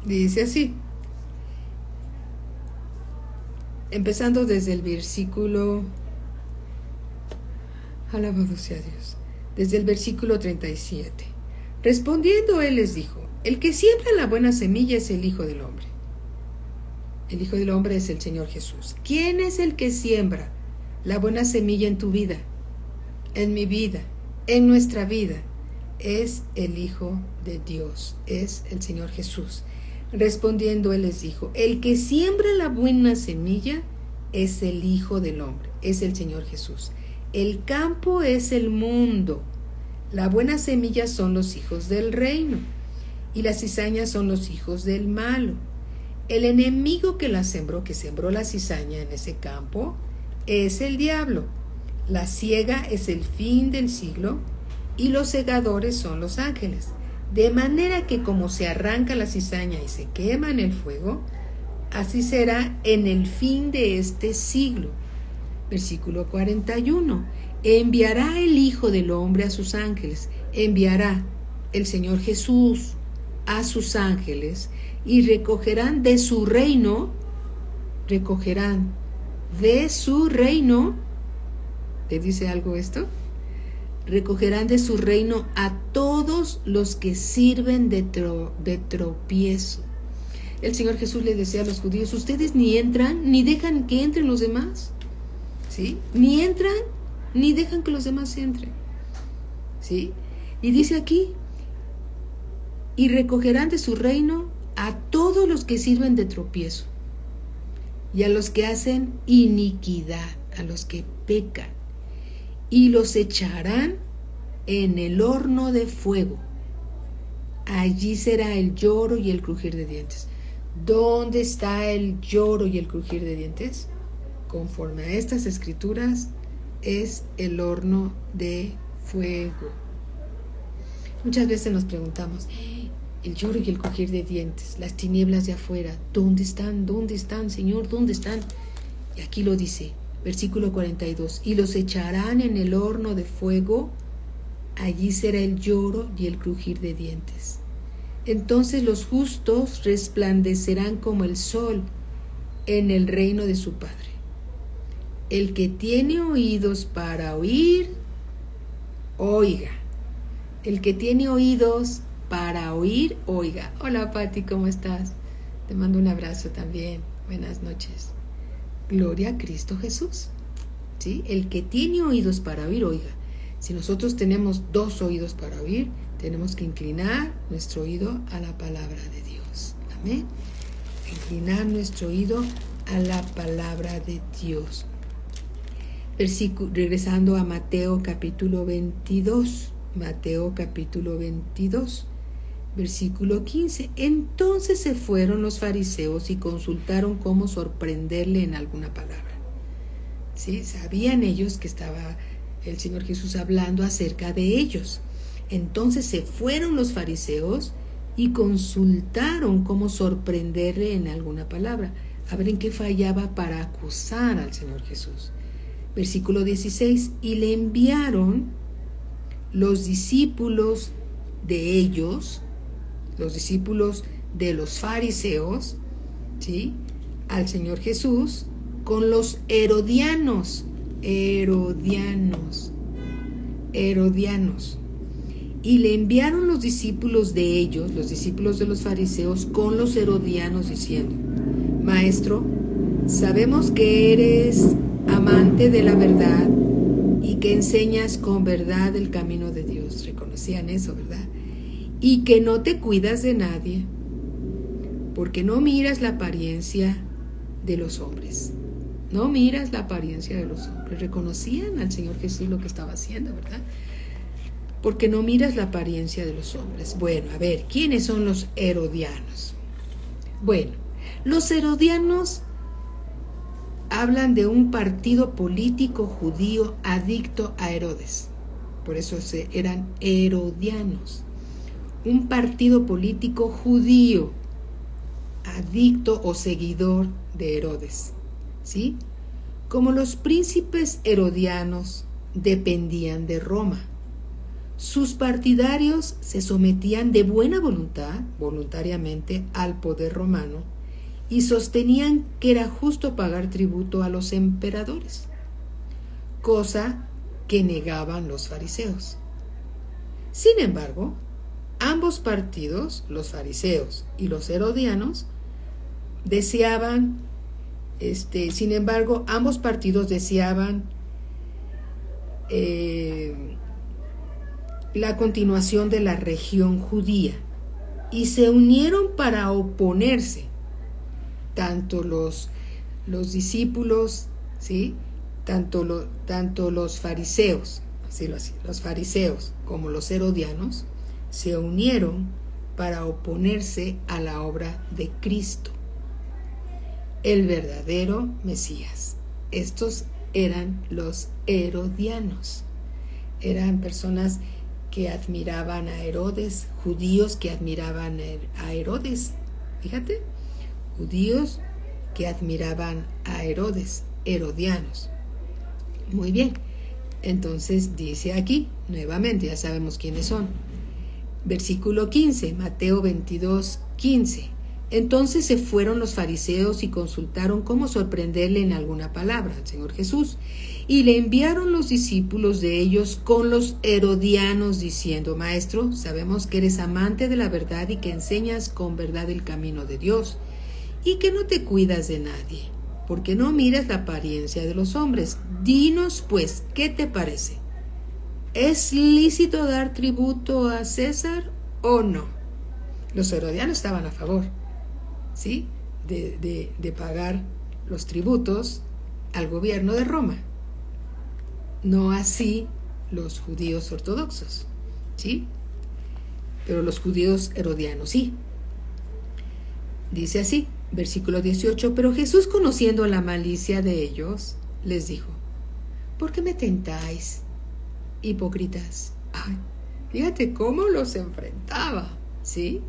Dice así, empezando desde el versículo, alabado sea Dios, desde el versículo 37. Respondiendo él les dijo: el que siembra la buena semilla es el Hijo del Hombre. El Hijo del Hombre es el Señor Jesús. ¿Quién es el que siembra la buena semilla en tu vida, en mi vida, en nuestra vida? Es el Hijo de Dios, es el Señor Jesús. Respondiendo él les dijo: el que siembra la buena semilla es el Hijo del Hombre, es el Señor Jesús. El campo es el mundo. La buena semilla son los hijos del reino, y las cizañas son los hijos del malo. El enemigo que sembró la cizaña en ese campo, es el diablo. La siega es el fin del siglo, y los segadores son los ángeles. De manera que como se arranca la cizaña y se quema en el fuego, así será en el fin de este siglo. Versículo 41. Enviará el Hijo del Hombre a sus ángeles. Enviará el Señor Jesús a sus ángeles y recogerán de su reino. ¿Te dice algo esto? Recogerán de su reino a todos los que sirven de tropiezo. El Señor Jesús le decía a los judíos: ustedes ni entran, ni dejan que entren los demás. ¿Sí? Ni entran, ni dejan que los demás entren. ¿Sí? Y dice aquí: y recogerán de su reino a todos los que sirven de tropiezo y a los que hacen iniquidad, a los que pecan, y los echarán en el horno de fuego. Allí será el lloro y el crujir de dientes. ¿Dónde está el lloro y el crujir de dientes? Conforme a estas escrituras, es el horno de fuego. Muchas veces nos preguntamos, el lloro y el crujir de dientes, las tinieblas de afuera, ¿dónde están? ¿Dónde están, Señor? ¿Dónde están? Y aquí lo dice, versículo 42, y los echarán en el horno de fuego, allí será el lloro y el crujir de dientes. Entonces los justos resplandecerán como el sol en el reino de su Padre. El que tiene oídos para oír, oiga. El que tiene oídos para oír, oiga. Hola Pati, ¿cómo estás? Te mando un abrazo también. Buenas noches. Gloria a Cristo Jesús. ¿Sí? El que tiene oídos para oír, oiga. Si nosotros tenemos 2 oídos para oír, tenemos que inclinar nuestro oído a la palabra de Dios. Amén. Inclinar nuestro oído a la palabra de Dios. Regresando a Mateo capítulo 22. Mateo capítulo 22, versículo 15. Entonces se fueron los fariseos y consultaron cómo sorprenderle en alguna palabra. ¿Sí? Sabían ellos que estaba el Señor Jesús hablando acerca de ellos. Entonces se fueron los fariseos y consultaron cómo sorprenderle en alguna palabra, a ver en qué fallaba para acusar al Señor Jesús. Versículo 16, y le enviaron los discípulos de ellos, los discípulos de los fariseos, ¿sí?, al Señor Jesús con los herodianos. Y le enviaron los discípulos de ellos, los discípulos de los fariseos, con los herodianos diciendo: Maestro, sabemos que eres amante de la verdad y que enseñas con verdad el camino de Dios. Reconocían eso, ¿verdad? Y que no te cuidas de nadie, porque no miras la apariencia de los hombres. No miras la apariencia de los hombres. Reconocían al Señor Jesús lo que estaba haciendo, ¿verdad? Porque no miras la apariencia de los hombres. Bueno, a ver, ¿quiénes son los herodianos? Bueno, los herodianos hablan de un partido político judío adicto a Herodes. Por eso eran herodianos. Un partido político judío adicto o seguidor de Herodes. ¿Sí? Como los príncipes herodianos dependían de Roma, sus partidarios se sometían de buena voluntad, voluntariamente, al poder romano y sostenían que era justo pagar tributo a los emperadores, cosa que negaban los fariseos. Sin embargo, ambos partidos, los fariseos y los herodianos, ambos partidos deseaban la continuación de la región judía y se unieron para oponerse, tanto los discípulos, ¿sí?, tanto los fariseos, los fariseos como los herodianos se unieron para oponerse a la obra de Cristo, el verdadero Mesías. Estos eran los herodianos. Eran personas que admiraban a Herodes, judíos que admiraban a Herodes. Fíjate, judíos que admiraban a Herodes, herodianos. Muy bien, entonces dice aquí, nuevamente, ya sabemos quiénes son. Versículo 15, Mateo 22, 15. Entonces se fueron los fariseos y consultaron cómo sorprenderle en alguna palabra al Señor Jesús. Y le enviaron los discípulos de ellos con los herodianos diciendo: Maestro, sabemos que eres amante de la verdad y que enseñas con verdad el camino de Dios, y que no te cuidas de nadie, porque no miras la apariencia de los hombres. Dinos pues, ¿qué te parece? ¿Es lícito dar tributo a César o no? Los herodianos estaban a favor, ¿sí? De pagar los tributos al gobierno de Roma. No así los judíos ortodoxos, ¿sí? Pero los judíos herodianos sí. Dice así, versículo 18, pero Jesús, conociendo la malicia de ellos, les dijo, ¿por qué me tentáis, hipócritas? Ay, fíjate cómo los enfrentaba, ¿sí?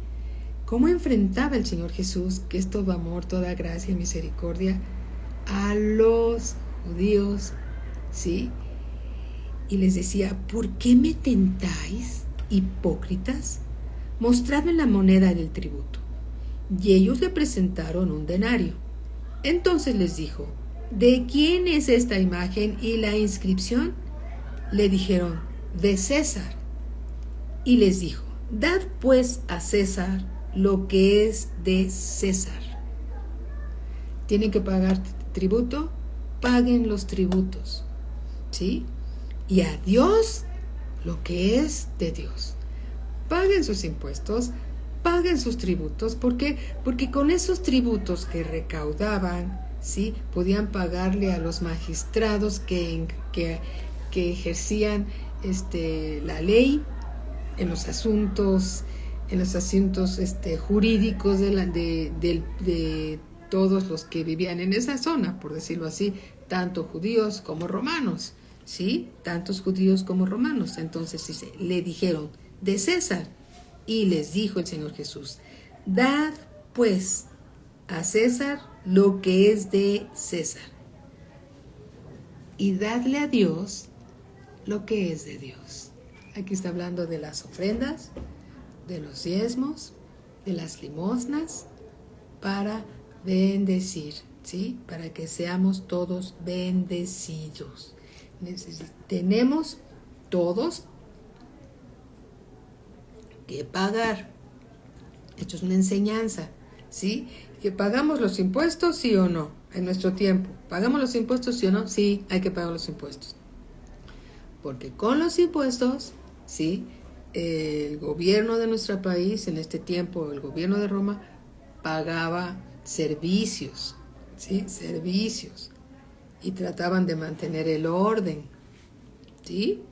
Cómo enfrentaba el Señor Jesús, que es todo amor, toda gracia y misericordia, a los judíos, ¿sí? Y les decía, ¿por qué me tentáis, hipócritas? Mostradme la moneda del tributo. Y ellos le presentaron un denario. Entonces les dijo, ¿de quién es esta imagen y la inscripción? Le dijeron, de César. Y les dijo, dad pues a César lo que es de César. ¿Tienen que pagar tributo? Paguen los tributos, ¿sí? Y a Dios lo que es de Dios. Paguen sus impuestos, paguen sus tributos. ¿Por qué? Porque con esos tributos que recaudaban, ¿sí? Podían pagarle a los magistrados que ejercían la ley en los asuntos jurídicos de todos los que vivían en esa zona, por decirlo así, tanto judíos como romanos, ¿sí? Tantos judíos como romanos. Entonces dice, le dijeron, de César. Y les dijo el Señor Jesús, dad pues a César lo que es de César, y dadle a Dios lo que es de Dios. Aquí está hablando de las ofrendas, de los diezmos, de las limosnas, para bendecir, ¿sí? Para que seamos todos bendecidos. Tenemos todos que pagar. Esto es una enseñanza, ¿sí? Que pagamos los impuestos, sí o no, en nuestro tiempo. ¿Pagamos los impuestos, sí o no? Sí, hay que pagar los impuestos. Porque con los impuestos, ¿sí? El gobierno de nuestro país, en este tiempo, el gobierno de Roma, pagaba servicios, ¿sí? Servicios. Y trataban de mantener el orden, ¿sí?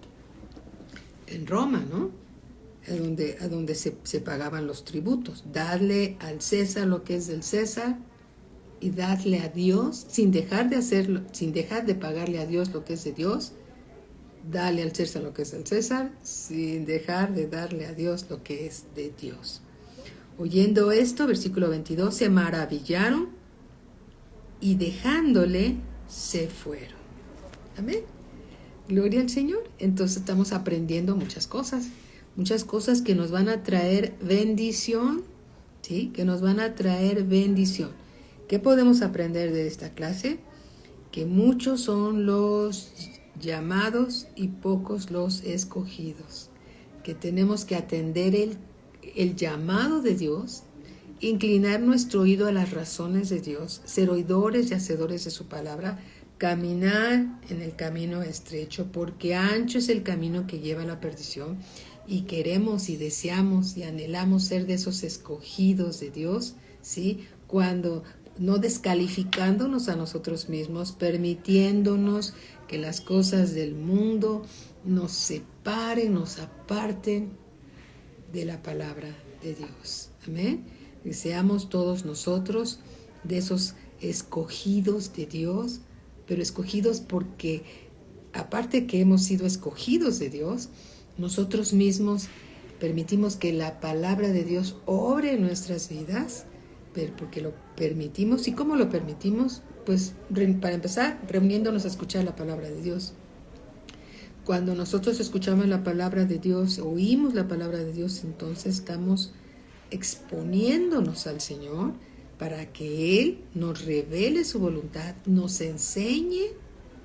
En Roma, ¿no? A donde se pagaban los tributos. Dadle al César lo que es del César y dadle a Dios, sin dejar de pagarle a Dios lo que es de Dios. Dale al César lo que es del César, sin dejar de darle a Dios lo que es de Dios. Oyendo esto, versículo 22, se maravillaron y dejándole se fueron. Amén. Gloria al Señor. Entonces estamos aprendiendo muchas cosas que nos van a traer bendición, ¿sí? Que nos van a traer bendición. ¿Qué podemos aprender de esta clase? Que muchos son los llamados y pocos los escogidos. Que tenemos que atender el llamado de Dios, inclinar nuestro oído a las razones de Dios, ser oidores y hacedores de su palabra, caminar en el camino estrecho, porque ancho es el camino que lleva a la perdición, y queremos y deseamos y anhelamos ser de esos escogidos de Dios, ¿sí? Cuando no descalificándonos a nosotros mismos, permitiéndonos que las cosas del mundo nos separen, nos aparten de la palabra de Dios. Amén. Y seamos todos nosotros de esos escogidos de Dios, pero escogidos porque, aparte que hemos sido escogidos de Dios, nosotros mismos permitimos que la palabra de Dios obre en nuestras vidas, pero porque lo permitimos. ¿Y cómo lo permitimos? Pues para empezar, reuniéndonos a escuchar la palabra de Dios. Cuando nosotros escuchamos la palabra de Dios, oímos la palabra de Dios, entonces estamos exponiéndonos al Señor para que Él nos revele su voluntad, nos enseñe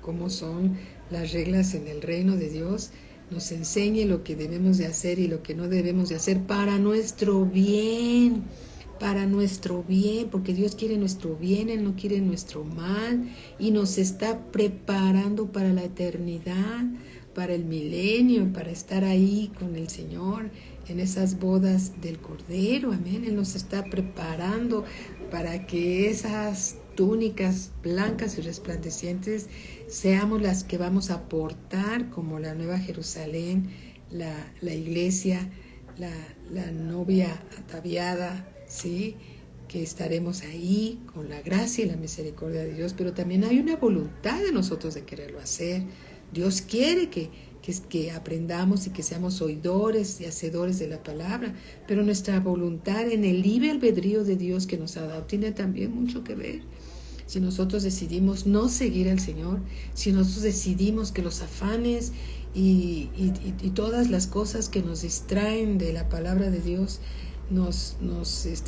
cómo son las reglas en el reino de Dios, nos enseñe lo que debemos de hacer y lo que no debemos de hacer para nuestro bien, porque Dios quiere nuestro bien, Él no quiere nuestro mal, y nos está preparando para la eternidad, para el milenio, para estar ahí con el Señor en esas bodas del Cordero. Amén. Él nos está preparando para que esas túnicas blancas y resplandecientes seamos las que vamos a portar como la Nueva Jerusalén, la iglesia, la novia ataviada, ¿sí? Que estaremos ahí con la gracia y la misericordia de Dios, pero también hay una voluntad de nosotros de quererlo hacer. Dios quiere que aprendamos y que seamos oidores y hacedores de la palabra, pero nuestra voluntad en el libre albedrío de Dios que nos ha dado tiene también mucho que ver. Si nosotros decidimos no seguir al Señor, si nosotros decidimos que los afanes y todas las cosas que nos distraen de la palabra de Dios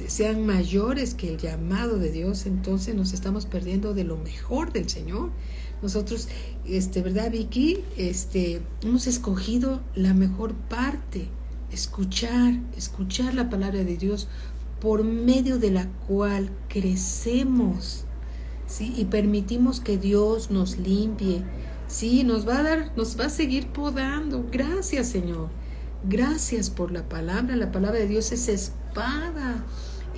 sean mayores que el llamado de Dios, entonces nos estamos perdiendo de lo mejor del Señor. Nosotros, ¿verdad, Vicky? Hemos escogido la mejor parte, escuchar la palabra de Dios, por medio de la cual crecemos, ¿sí? Y permitimos que Dios nos limpie, ¿sí? Nos va a seguir podando. Gracias, Señor. Gracias por la palabra. La palabra de Dios es espada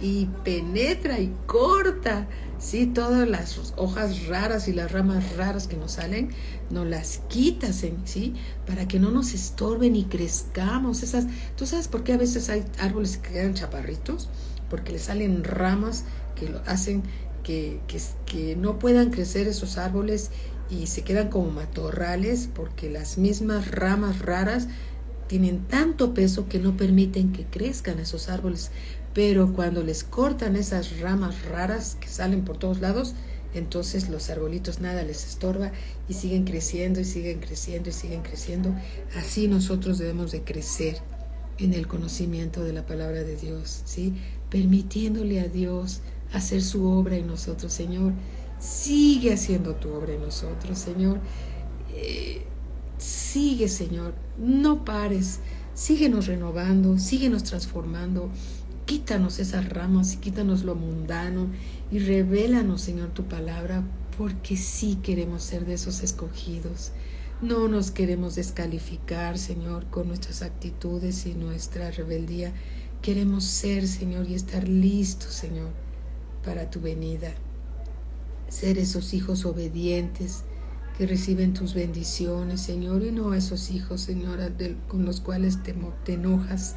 y penetra y corta, ¿sí? Todas las hojas raras y las ramas raras que nos salen, nos las quitas, ¿sí? Para que no nos estorben y crezcamos. ¿Tú sabes por qué a veces hay árboles que quedan chaparritos? Porque les salen ramas que lo hacen que no puedan crecer esos árboles y se quedan como matorrales, porque las mismas ramas raras tienen tanto peso que no permiten que crezcan esos árboles. Pero cuando les cortan esas ramas raras que salen por todos lados, entonces los arbolitos nada les estorba y siguen creciendo y siguen creciendo y siguen creciendo. Así nosotros debemos de crecer en el conocimiento de la palabra de Dios, ¿sí? Permitiéndole a Dios hacer su obra en nosotros. Señor, sigue haciendo tu obra en nosotros, Señor. Sigue, Señor, no pares, síguenos renovando, síguenos transformando, quítanos esas ramas y quítanos lo mundano y revélanos, Señor, tu palabra, porque sí queremos ser de esos escogidos. No nos queremos descalificar, Señor, con nuestras actitudes y nuestra rebeldía. Queremos ser, Señor, y estar listos, Señor, para tu venida. Ser esos hijos obedientes que reciben tus bendiciones, Señor, y no esos hijos, Señora, con los cuales te enojas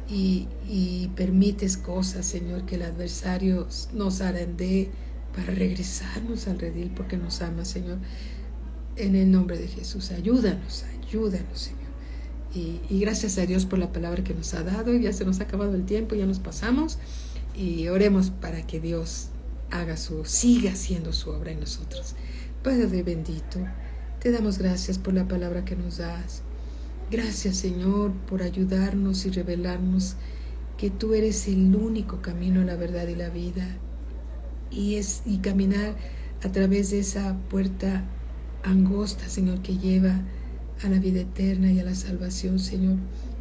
y permites cosas, Señor, que el adversario nos arandee para regresarnos al redil, porque nos ama, Señor. En el nombre de Jesús, ayúdanos, Señor. Y gracias a Dios por la palabra que nos ha dado. Ya se nos ha acabado el tiempo, ya nos pasamos, y oremos para que Dios siga haciendo su obra en nosotros. Padre bendito, te damos gracias por la palabra que nos das. Gracias, Señor, por ayudarnos y revelarnos que tú eres el único camino, la verdad y la vida. Y caminar a través de esa puerta angosta, Señor, que lleva a la vida eterna y a la salvación, Señor.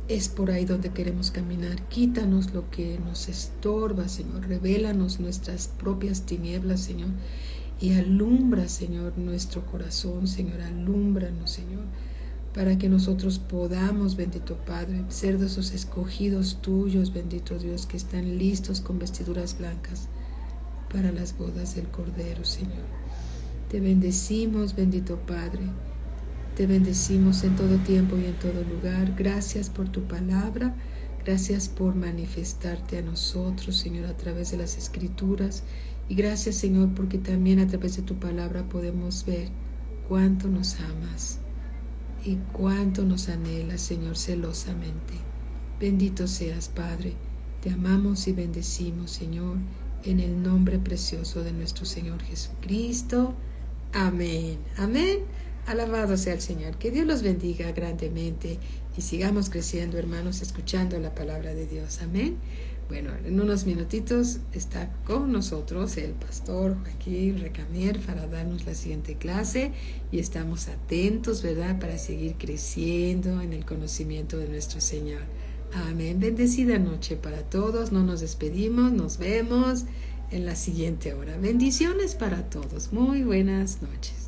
Es por ahí donde queremos caminar. Quítanos lo que nos estorba, Señor. Revélanos nuestras propias tinieblas, Señor. Y alumbra, Señor, nuestro corazón, Señor. Alúmbranos, Señor, para que nosotros podamos, bendito Padre, ser de esos escogidos tuyos, bendito Dios, que están listos con vestiduras blancas para las bodas del Cordero, Señor. Te bendecimos, bendito Padre. Te bendecimos en todo tiempo y en todo lugar. Gracias por tu palabra. Gracias por manifestarte a nosotros, Señor, a través de las Escrituras. Y gracias, Señor, porque también a través de tu palabra podemos ver cuánto nos amas y cuánto nos anhelas, Señor, celosamente. Bendito seas, Padre. Te amamos y bendecimos, Señor, en el nombre precioso de nuestro Señor Jesucristo. Amén. Amén. Alabado sea el Señor. Que Dios los bendiga grandemente y sigamos creciendo, hermanos, escuchando la palabra de Dios. Amén. Bueno, en unos minutitos está con nosotros el pastor Joaquín Recamier para darnos la siguiente clase, y estamos atentos, ¿verdad?, para seguir creciendo en el conocimiento de nuestro Señor. Amén. Bendecida noche para todos. No nos despedimos, nos vemos en la siguiente hora. Bendiciones para todos. Muy buenas noches.